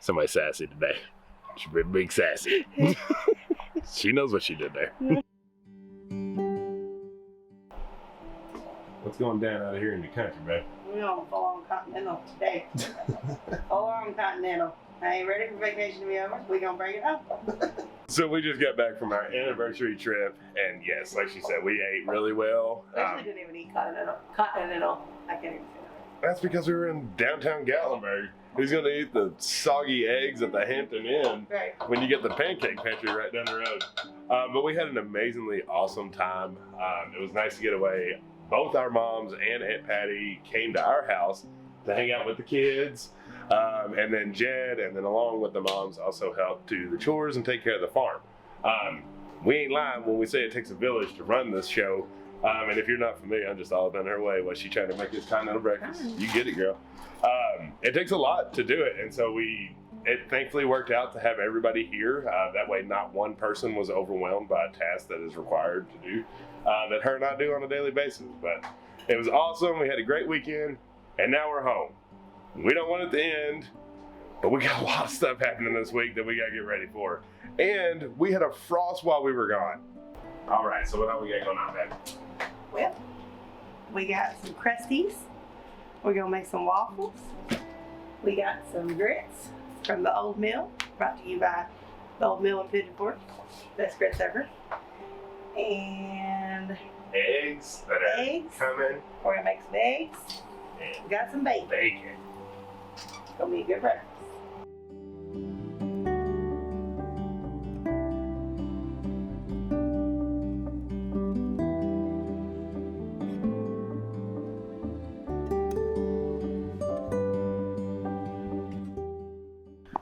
Somebody sassy today. She's been big sassy. She knows what she did there. What's going down out here in the country, babe? We're on full on Continental today. Full on Continental. I ain't ready for vacation to be over, so we gonna bring it home. So we just got back from our anniversary trip, and yes, like she said, we ate really well. I didn't even eat Continental. I can't even say that. That's because we were in downtown Gatlinburg. Who's gonna eat the soggy eggs at the Hampton Inn when you get the pancake pantry right down the road? But we had an amazingly awesome time. It was nice to get away. Both our moms and Aunt Patty came to our house to hang out with the kids. And then Jed, and then along with the moms, also helped do the chores and take care of the farm. We ain't lying when we say it takes a village to run this show. And if you're not familiar, I'm just all up in her way while she trying to make this continental breakfast. You get it, girl. It takes a lot to do it, and so it thankfully worked out to have everybody here. That way not one person was overwhelmed by a task that is required to do, that her and I do on a daily basis. But it was awesome. We had a great weekend, and now we're home. We don't want it to end, but we got a lot of stuff happening this week that we got to get ready for. And we had a frost while we were gone. All right, so what else we got going on, baby? Well, we got some crusties. We're gonna make some waffles. We got some grits from the Old Mill, brought to you by the Old Mill in Pigeon Forge. Best grits ever. And Eggs that are coming. We're gonna make some eggs. And We got some bacon. It's gonna be a good breakfast.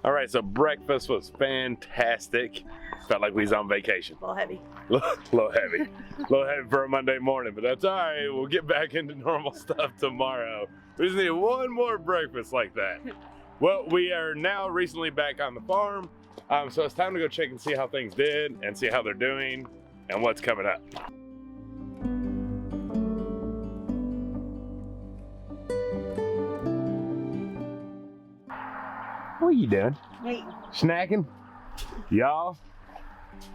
All right, so breakfast was fantastic. Felt like we was on vacation. A little heavy. little heavy. A little heavy for a Monday morning, but that's all right. We'll get back into normal stuff tomorrow. We just need one more breakfast like that. Well, we are now recently back on the farm, so it's time to go check and see how things did and see how they're doing and what's coming up. What are you doing? Wait. Snacking? Y'all,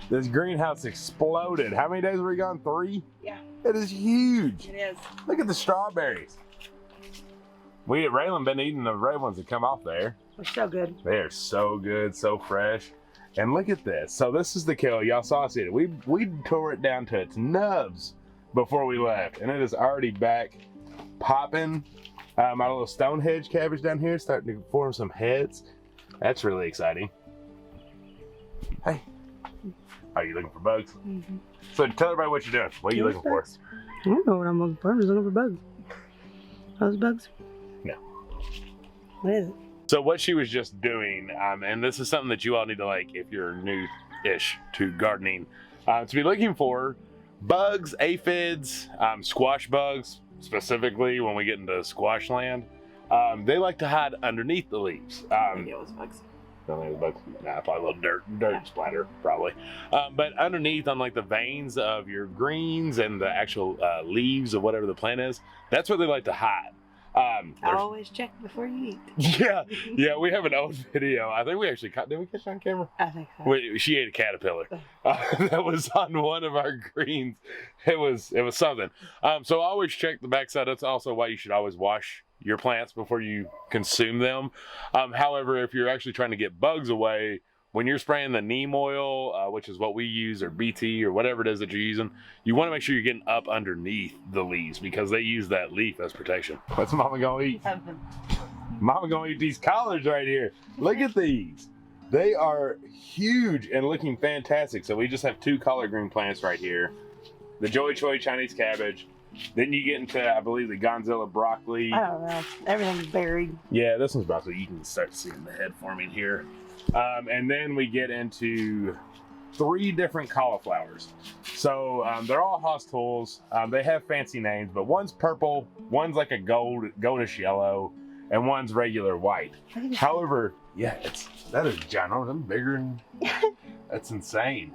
this greenhouse exploded. How many days were we gone? 3? Yeah. It is huge. It is. Look at the strawberries. We at Raylan been eating the red ones that come off there. They're so good. They are so good, so fresh. And look at this. So this is the kale. Y'all saw us eat it. We tore it down to its nubs before we left, and it is already back popping. My little Stonehenge cabbage down here is starting to form some heads. That's really exciting. Hey, are you looking for bugs? Mm-hmm. So tell everybody what you're doing. What are you looking for? I don't know what I'm looking for. I'm just looking for bugs. Those bugs? No. What is it? So what she was just doing, and this is something that you all need to like if you're new-ish to gardening, to be looking for bugs, aphids, squash bugs, specifically when we get into squash land. They like to hide underneath the leaves. I think it was bugs. Don't think it was bugs. Nah, probably a little dirt splatter, probably. But underneath on like the veins of your greens and the actual leaves of whatever the plant is, that's where they like to hide. Always check before you eat. Yeah, we have an old video. I think we actually caught, did we catch it on camera? I think so. She ate a caterpillar. That was on one of our greens. It was something. So always check the backside. That's also why you should always wash your plants before you consume them. However, if you're actually trying to get bugs away, when you're spraying the neem oil, which is what we use, or BT, or whatever it is that you're using, you want to make sure you're getting up underneath the leaves because they use that leaf as protection. What's Mama gonna eat? Mama gonna eat these collards right here. Look at these. They are huge and looking fantastic. So we just have 2 collard green plants right here. The Joey Choi Chinese cabbage. Then you get into, I believe, the Gonzilla broccoli. I don't know. Everything's buried. Yeah, this one's broccoli. You can start seeing the head forming here. And then we get into 3 different cauliflowers. So they're all hostels. They have fancy names, but one's purple, one's like a goldish yellow, and one's regular white. However, yeah, that is ginormous. I'm bigger than that's insane.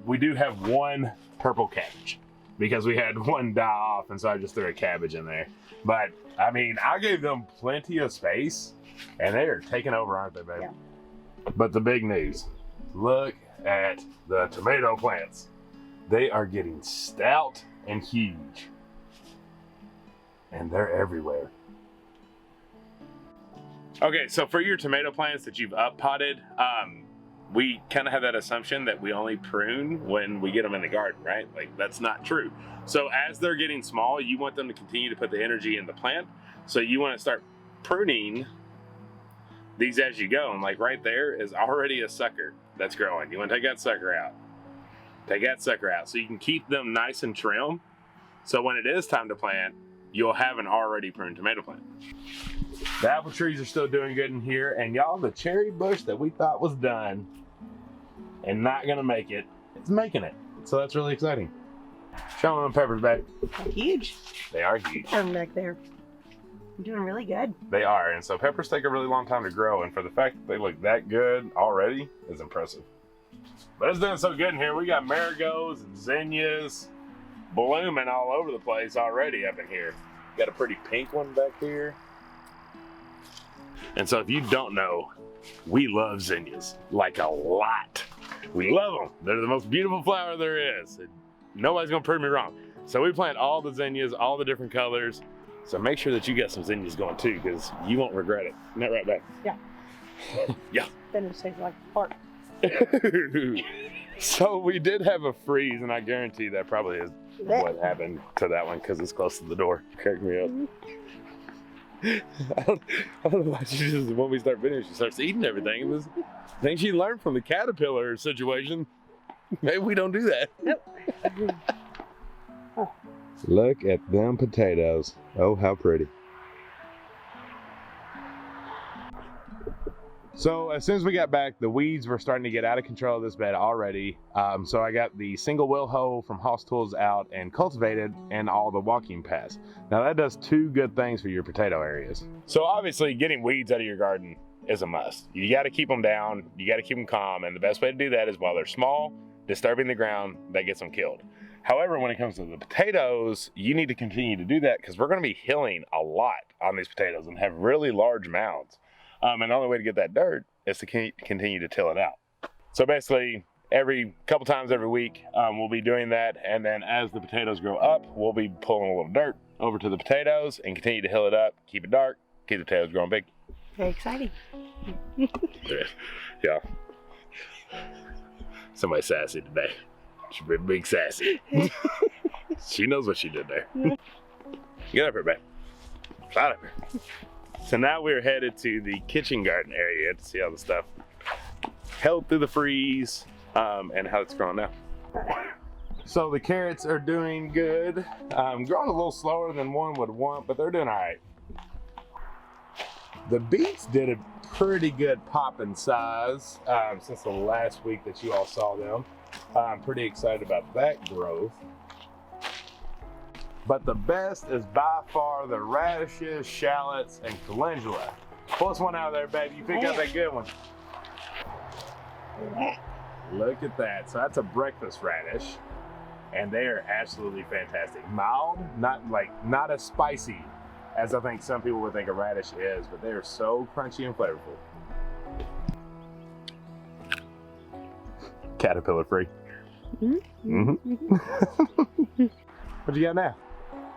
We do have 1 purple cabbage because we had one die off, and so I just threw a cabbage in there. But I mean, I gave them plenty of space, and they are taking over, aren't they, baby? Yeah. But the big news, look at the tomato plants. They are getting stout and huge, and they're everywhere. Okay, so for your tomato plants that you've up potted, we kind of have that assumption that we only prune when we get them in the garden, right? Like, that's not true. So as they're getting small, you want them to continue to put the energy in the plant. So you want to start pruning these as you go. And like right there is already a sucker that's growing. You want to take that sucker out. Take that sucker out so you can keep them nice and trim. So when it is time to plant, you'll have an already pruned tomato plant. The apple trees are still doing good in here. And y'all, the cherry bush that we thought was done and not gonna make it, it's making it. So that's really exciting. Show them the peppers, babe. They're huge. They are huge. Come back there. You're doing really good. They are, and so peppers take a really long time to grow, and for the fact that they look that good already is impressive. But it's doing so good in here. We got marigolds and zinnias blooming all over the place already up in here. Got a pretty pink one back here. And so if you don't know, we love zinnias, like a lot. We love them. They're the most beautiful flower there is. Nobody's gonna prove me wrong. So we plant all the zinnias, all the different colors. So make sure that you got some zinnias going too, because you won't regret it. Isn't that right, babe? Yeah. Yeah. Then it tastes like a fart. So we did have a freeze, and I guarantee that probably is what happened to that one because it's close to the door. Crack me up. I don't know why she just, when we start finishing, she starts eating everything. It was, I think she learned from the caterpillar situation. Maybe we don't do that. Nope. Look at them potatoes. Oh, how pretty. So as soon as we got back, the weeds were starting to get out of control of this bed already. So I got the single wheel hoe from Hoss Tools out and cultivated and all the walking paths. Now that does two good things for your potato areas. So obviously getting weeds out of your garden is a must. You got to keep them down. You got to keep them calm. And the best way to do that is while they're small, disturbing the ground, that gets them killed. However, when it comes to the potatoes, you need to continue to do that because we're going to be hilling a lot on these potatoes and have really large mounds. And the only way to get that dirt is to continue to till it out. So basically, every couple times every week, we'll be doing that. And then as the potatoes grow up, we'll be pulling a little dirt over to the potatoes and continue to hill it up, keep it dark, keep the potatoes growing big. Very exciting. Yeah. Somebody sassy today. She's been big sassy. She knows what she did there. Get up here, babe. Slide up here. So now we're headed to the kitchen garden area to see all the stuff held through the freeze and how it's growing now. So the carrots are doing good. Growing a little slower than one would want, but they're doing all right. The beets did a pretty good pop in size since the last week that you all saw them. I'm pretty excited about that growth. But the best is by far the radishes, shallots, and calendula. Pull us one out of there, baby. You pick out that good one. Look at that. So that's a breakfast radish. And they are absolutely fantastic. Mild, not as spicy as I think some people would think a radish is, but they are so crunchy and flavorful. Caterpillar free. Mm-hmm. What you got now?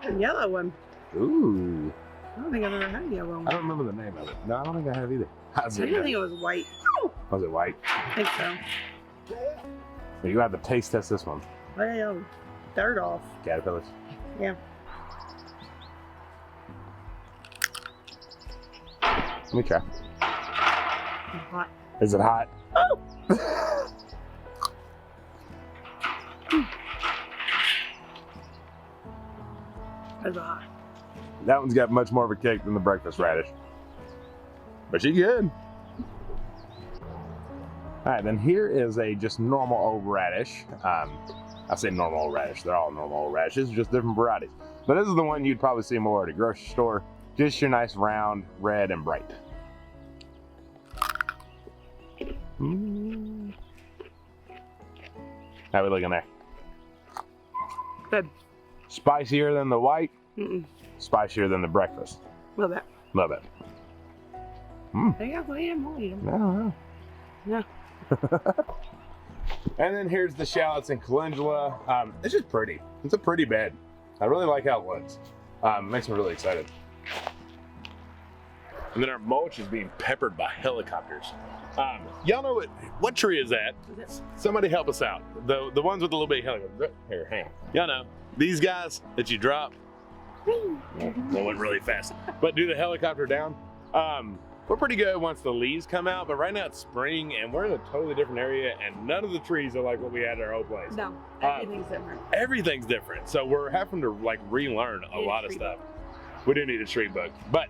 A yellow one. Ooh. I don't think I've ever had a yellow one. I don't remember the name of it. No, I don't think I have either. I think it was white. Was it white? I think so. Well, you have to taste test this one. Well, third off. Caterpillars. Yeah. Let me try. It's hot. Is it hot? Oh! It's hot. That one's got much more of a kick than the breakfast radish. But she's good. All right, then here is a just normal old radish. I say normal old radish. They're all normal old radishes, just different varieties. But this is the one you'd probably see more at a grocery store. Just your nice round, red, and bright. How we looking there? Good. Spicier than the white? Mm-mm. Spicier than the breakfast? Love that. Love it. There you go. Go ahead. We'll eat them. I don't know. No. And then here's the shallots and calendula. It's just pretty. It's a pretty bed. I really like how it looks. Makes me really excited. And then our mulch is being peppered by helicopters. Y'all know what tree is that? Somebody help us out. The ones with the little big helicopters. Here, hang on. Y'all know these guys that you drop. They went really fast. But do the helicopter down. We're pretty good once the leaves come out, but right now it's spring and we're in a totally different area and none of the trees are like what we had at our old place. No, everything's different. Everything's different. So we're having to like relearn a lot of stuff. We do need a tree book, but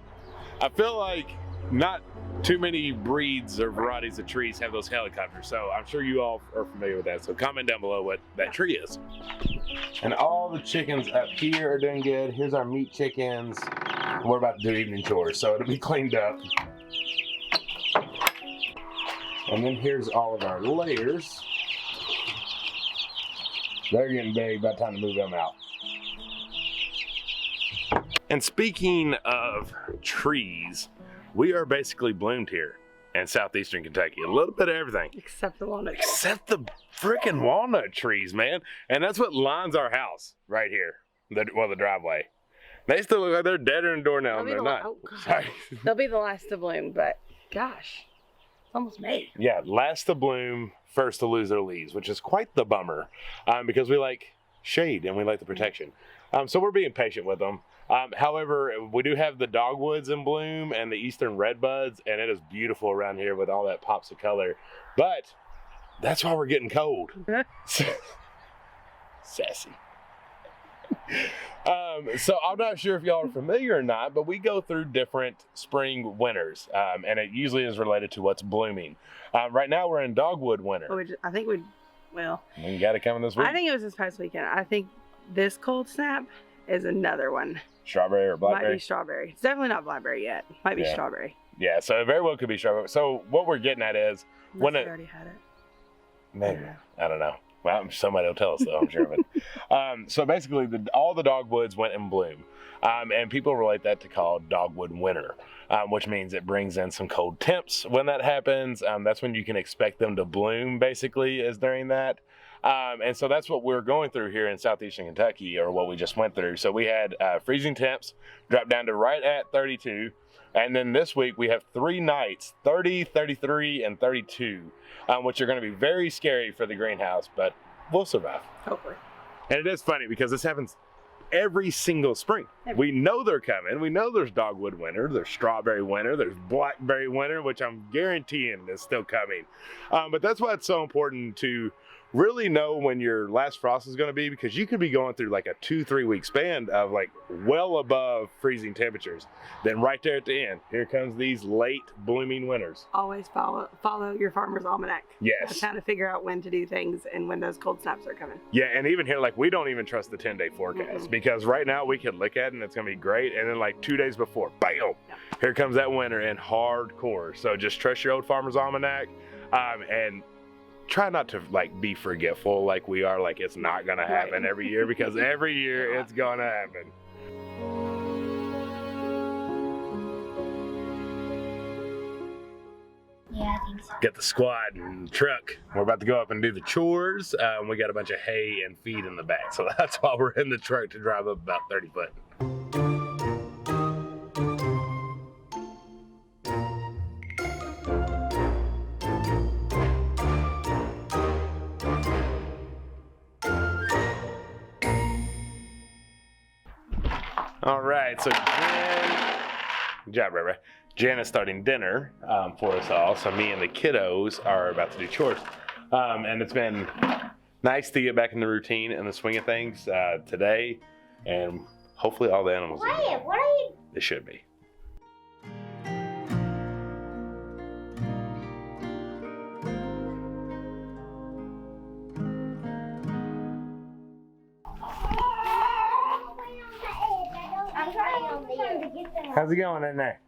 I feel like not too many breeds or varieties of trees have those helicopters. So I'm sure you all are familiar with that. So comment down below what that tree is. And all the chickens up here are doing good. Here's our meat chickens. We're about to do evening chores, so it'll be cleaned up. And then here's all of our layers. They're getting big by the time to move them out. And speaking of trees, we are basically bloomed here in southeastern Kentucky. A little bit of everything. Except the walnut. Except the freaking walnut trees, man. And that's what lines our house right here. The driveway. They still look like they're deader than doornail, and they're not. Oh, sorry. They'll be the last to bloom, but gosh, it's almost May. Yeah, last to bloom, first to lose their leaves, which is quite the bummer because we like shade and we like the protection. So we're being patient with them. However, we do have the dogwoods in bloom and the eastern redbuds, and it is beautiful around here with all that pops of color. But that's why we're getting cold. Sassy. So I'm not sure if y'all are familiar or not, but we go through different spring winters, and it usually is related to what's blooming. Right now we're in dogwood winter. I think We got it coming this week. I think it was this past weekend. I think this cold snap is another one. Strawberry or blackberry? Might be strawberry. It's definitely not blackberry yet. Might be strawberry. Yeah, so it very well could be strawberry. So what we're getting at is when it already had it. Maybe. I don't know. Well, somebody will tell us though, I'm sure of it. So basically, all the dogwoods went in bloom, and people relate that to called dogwood winter, which means it brings in some cold temps when that happens. That's when you can expect them to bloom, basically, is during that. And so that's what we're going through here in southeastern Kentucky, or what we just went through. So we had freezing temps, dropped down to right at 32. And then this week we have 3 nights, 30, 33, and 32, which are going to be very scary for the greenhouse, but we'll survive. Hopefully. And it is funny because this happens every single spring. We know they're coming. We know there's dogwood winter, there's strawberry winter, there's blackberry winter, which I'm guaranteeing is still coming. But that's why it's so important to really know when your last frost is going to be, because you could be going through like a 2-3 week span of like well above freezing temperatures. Then right there at the end, here comes these late blooming winters. Always follow your farmer's almanac. Yes. That's how to figure out when to do things and when those cold snaps are coming. Yeah, and even here, like we don't even trust the 10-day forecast because right now we can look at it and it's going to be great. And then like 2 days before, bam, here comes that winter in hardcore. So just trust your old farmer's almanac and try not to like be forgetful like we are, like it's not gonna happen every year, because every year it's gonna happen. Yeah, I think so. Get the squad and truck. We're about to go up and do the chores. We got a bunch of hay and feed in the back, so that's why we're in the truck to drive up about 30 foot. All right, so Jen, good job, Ray. Jen is starting dinner for us all. So me and the kiddos are about to do chores. And it's been nice to get back in the routine and the swing of things today. And hopefully all the animals What are you? They should be. How's it going in there?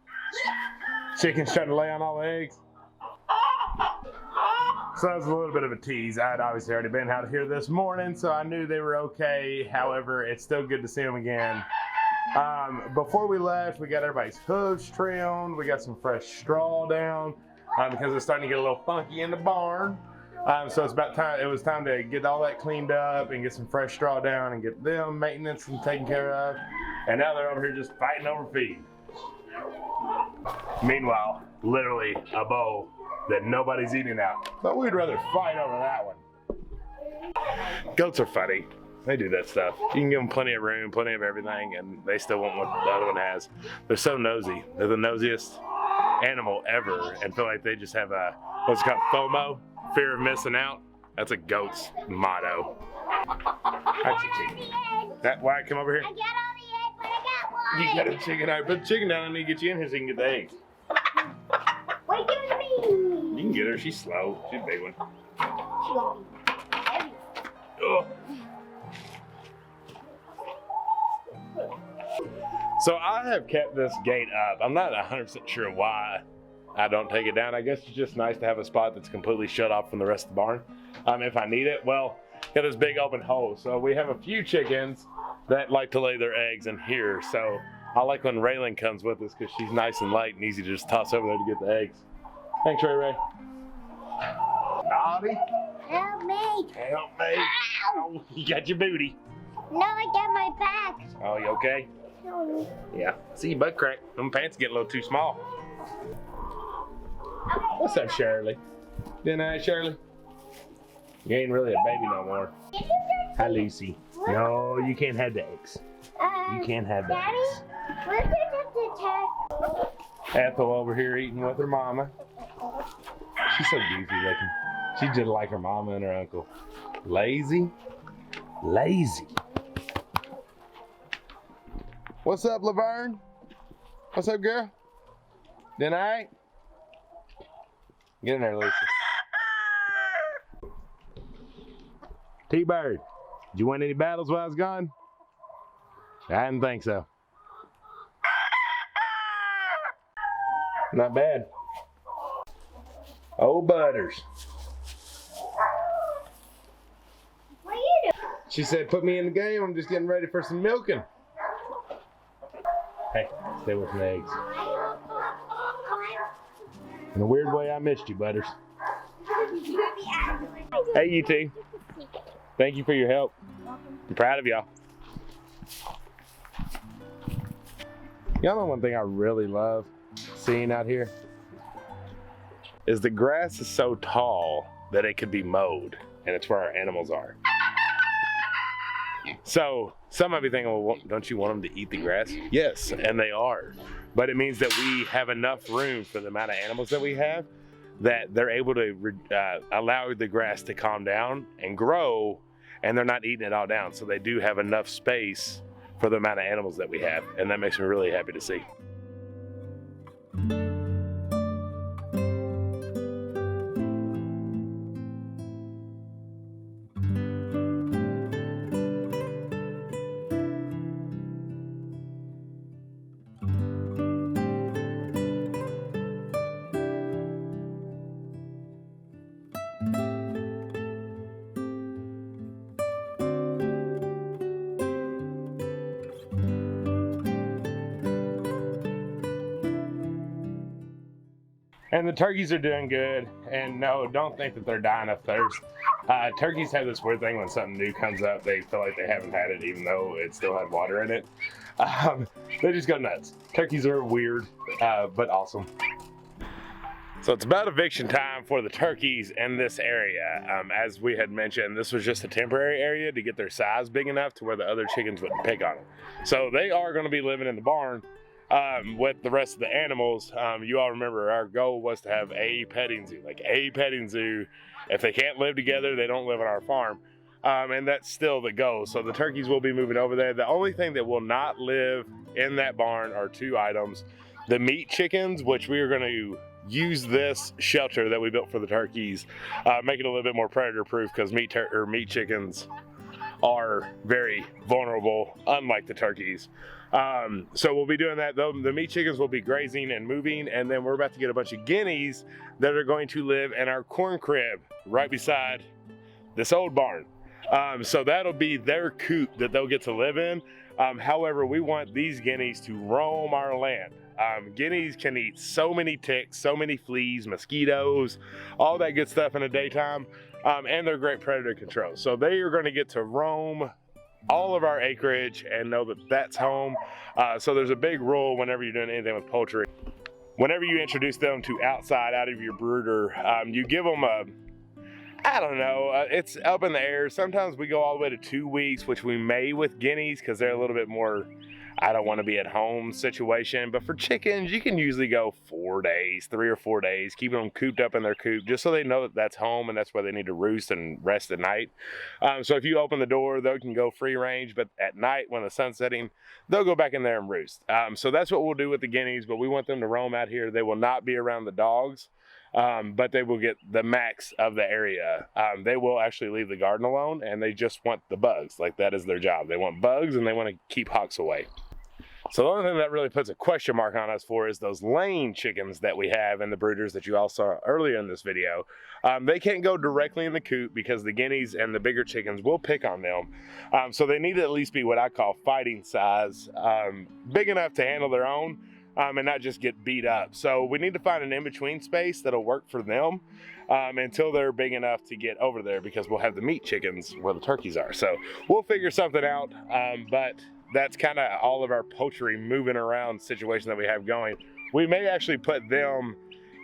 Chicken's trying to lay on all the eggs. So that was a little bit of a tease. I'd obviously already been out here this morning, so I knew they were okay. However, it's still good to see them again. Before we left, we got everybody's hooves trimmed. We got some fresh straw down because it's starting to get a little funky in the barn. So it's about time. It was time to get all that cleaned up and get some fresh straw down and get them maintenance and taken care of. And now they're over here just fighting over feed. Meanwhile, literally a bowl that nobody's eating out. But we'd rather fight over that one. Goats are funny. They do that stuff. You can give them plenty of room, plenty of everything, and they still want what the other one has. They're so nosy. They're the nosiest animal ever, and feel like they just have a, what's it called, FOMO, fear of missing out. That's a goat's motto. That why come over here? I got all the eggs, but I got one. You got a chicken. All right, put the chicken down. I need to get you in here so you can get the eggs. Wait, give it to me. You can get her. She's slow. She's a big one. She won't be heavy. Ugh. So I have kept this gate up. I'm not 100% sure why I don't take it down. I guess it's just nice to have a spot that's completely shut off from the rest of the barn. If I need it, well, got this big open hole. So we have a few chickens that like to lay their eggs in here. So I like when Raylan comes with us because she's nice and light and easy to just toss over there to get the eggs. Thanks, Ray Ray. Naughty. Help me. Help me. Oh, you got your booty. No, I got my back. Oh, you okay? No. Yeah. See your butt crack. Them pants get a little too small. What's up, Shirley? Good night, Shirley. You ain't really a baby no more. Hi, Lucy. No, you can't have the eggs. You can't have the Daddy, eggs. where's the attack? Ethel over here eating with her mama. She's so goofy looking. She's just like her mama and her uncle. Lazy. Lazy. What's up, Laverne? What's up, girl? Good night. Get in there, Lucy. T-Bird, did you win any battles while I was gone? I didn't think so. Not bad. Oh, Butters. What are you doing? She said, put me in the game. I'm just getting ready for some milking. Hey, stay with some eggs. In a weird way, I missed you, Butters. Hey, you two. Thank you for your help. I'm proud of y'all. Y'all know one thing I really love seeing out here? Is the grass is so tall that it could be mowed, and it's where our animals are. So some of you think, well, don't you want them to eat the grass? Yes, and they are. But it means that we have enough room for the amount of animals that we have that they're able to allow the grass to calm down and grow, and they're not eating it all down. So they do have enough space for the amount of animals that we have, and that makes me really happy to see. And the turkeys are doing good, and no, don't think that they're dying of thirst. Turkeys have this weird thing when something new comes up, they feel like they haven't had it even though it still had water in it. They just go nuts. Turkeys are weird, but awesome. So it's about eviction time for the turkeys in this area. As we had mentioned, this was just a temporary area to get their size big enough to where the other chickens wouldn't pick on them. So they are going to be living in the barn with the rest of the animals. You all remember our goal was to have a petting zoo, like a petting zoo. If they can't live together, they don't live on our farm. And that's still the goal. So the turkeys will be moving over there. The only thing that will not live in that barn are two items. The meat chickens, which we are going to use this shelter that we built for the turkeys, make it a little bit more predator proof, because meat chickens are very vulnerable, unlike the turkeys. So we'll be doing that. The meat chickens will be grazing and moving, and then we're about to get a bunch of guineas that are going to live in our corn crib right beside this old barn. So that'll be their coop that they'll get to live in. However, we want these guineas to roam our land. Guineas can eat so many ticks, so many fleas, mosquitoes, all that good stuff in the daytime, and they're great predator control. So they are going to get to roam all of our acreage and know that that's home. So there's a big rule whenever you're doing anything with poultry. Whenever you introduce them to outside, out of your brooder, you give them I don't know, it's up in the air. Sometimes we go all the way to 2 weeks, which we may with guineas because they're a little bit more, I don't want to be at home situation. But for chickens, you can usually go 4 days, 3 or 4 days, keeping them cooped up in their coop just so they know that that's home and that's where they need to roost and rest at night. So if you open the door, they can go free range, but at night when the sun's setting, they'll go back in there and roost. So that's what we'll do with the guineas, but we want them to roam out here. They will not be around the dogs. But they will get the max of the area. They will actually leave the garden alone, and they just want the bugs. Like, that is their job. They want bugs and they want to keep hawks away. So the only thing that really puts a question mark on us for is those laying chickens that we have in the brooders that you all saw earlier in this video. They can't go directly in the coop because the guineas and the bigger chickens will pick on them. So they need to at least be what I call fighting size, big enough to handle their own. And not just get beat up. So we need to find an in-between space that'll work for them until they're big enough to get over there, because we'll have the meat chickens where the turkeys are. So we'll figure something out, but that's kind of all of our poultry moving around situation that we have going. We may actually put them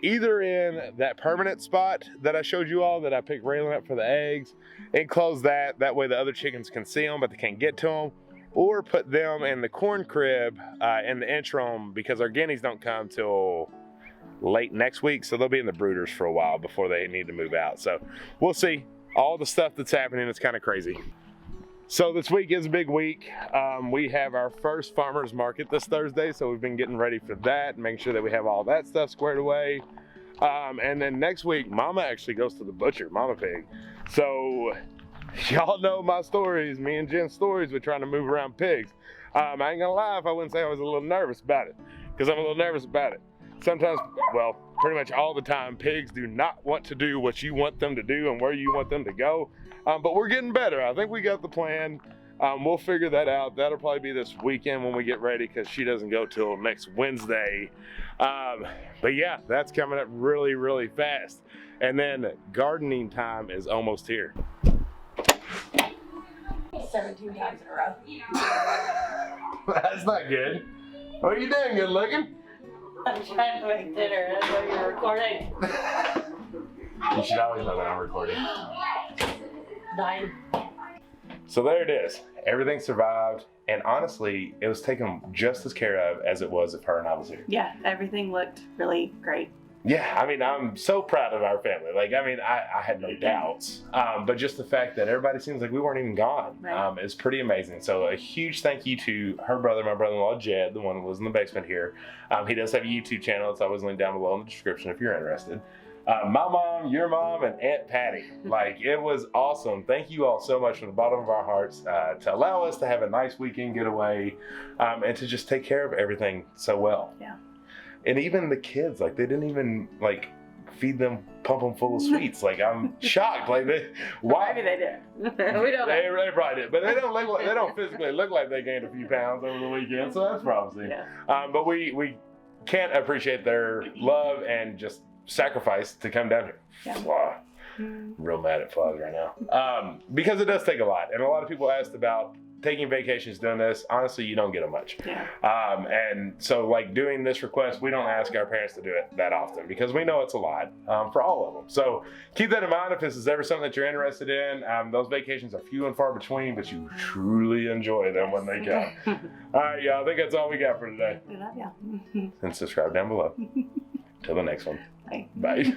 either in that permanent spot that I showed you all that I picked railing up for the eggs, and close that. That way the other chickens can see them, but they can't get to them. Or put them in the corn crib in the interim, because our guineas don't come till late next week. So they'll be in the brooders for a while before they need to move out. So we'll see. All the stuff that's happening, it's kind of crazy. So this week is a big week. We have our first farmer's market this Thursday. So we've been getting ready for that, making sure that we have all that stuff squared away. And then next week, Mama actually goes to the butcher, Mama Pig. So y'all know my stories, me and Jen's stories with trying to move around pigs. I ain't gonna lie if I wouldn't say I was a little nervous about it, because I'm a little nervous about it. Sometimes, well, pretty much all the time, pigs do not want to do what you want them to do and where you want them to go. But we're getting better. I think we got the plan. We'll figure that out. That'll probably be this weekend when we get ready, because she doesn't go till next Wednesday. But yeah, that's coming up really, really fast. And then gardening time is almost here. 17 times in a row. That's not good. What are you doing, good looking? I'm trying to make dinner. That's why you're recording. You should always know that I'm recording. 9. So there it is. Everything survived, and honestly, it was taken just as care of as it was if her and I was here. Yeah, everything looked really great. Yeah, I mean, I'm so proud of our family. Like, I mean, I had no doubts, but just the fact that everybody seems like we weren't even gone is pretty amazing. So a huge thank you to her brother, my brother-in-law, Jed, the one who lives in the basement here. He does have a YouTube channel. It's always linked down below in the description if you're interested. My mom, your mom, and Aunt Patty. Like, it was awesome. Thank you all so much from the bottom of our hearts to allow us to have a nice weekend getaway and to just take care of everything so well. Yeah. And even the kids, like, they didn't even, like, feed them, pump them full of sweets. Like, I'm shocked. Like, why? Maybe they did. We don't know. They probably did. But they don't physically look like they gained a few pounds over the weekend, so that's promising. Yeah. But we can't appreciate their love and just sacrifice to come down here. Yeah. Wow. Real mad at flies right now. Because it does take a lot. And a lot of people asked about taking vacations doing this. Honestly, you don't get them much. Yeah. And so, like, doing this request, we don't ask our parents to do it that often because we know it's a lot for all of them. So keep that in mind if this is ever something that you're interested in. Those vacations are few and far between, but you truly enjoy them when they come. All right, y'all. I think that's all we got for today. We love you. And subscribe down below. Till the next one. Bye. Bye.